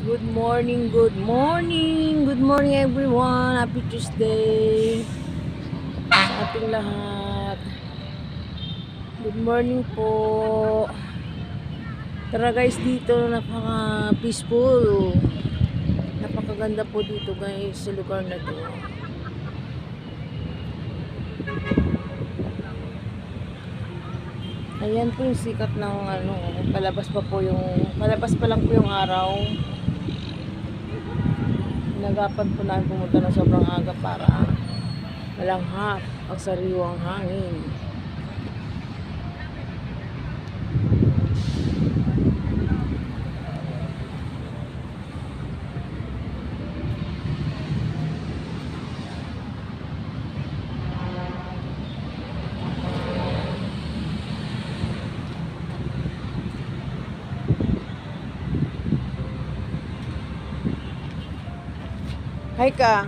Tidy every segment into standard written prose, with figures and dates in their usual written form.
Good morning, good morning, good morning everyone. Happy Tuesday sa ating lahat. Good morning po. Tara guys, dito napaka peaceful. Napakaganda po dito guys sa lugar na to. Ayan po yung sikat ng palabas pa lang po yung araw. Nagapan po namin pumunta ng sobrang aga para malanghap ang sariwang hangin. Hi ka.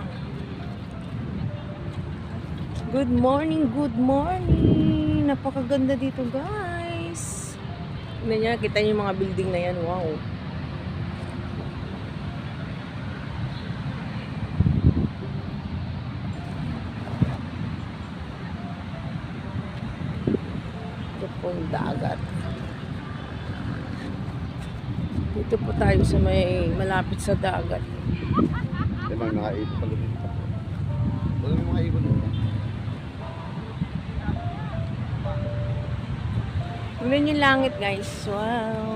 Good morning, good morning. Napakaganda dito, guys. Tignan niyo, kita niyo yung mga building na yan. Wow. Ito po yung dagat. Dito po tayo sa may malapit sa dagat. May mga ibon pala dito. Wala may mga ibon dito. Tignan yung langit guys. Wow.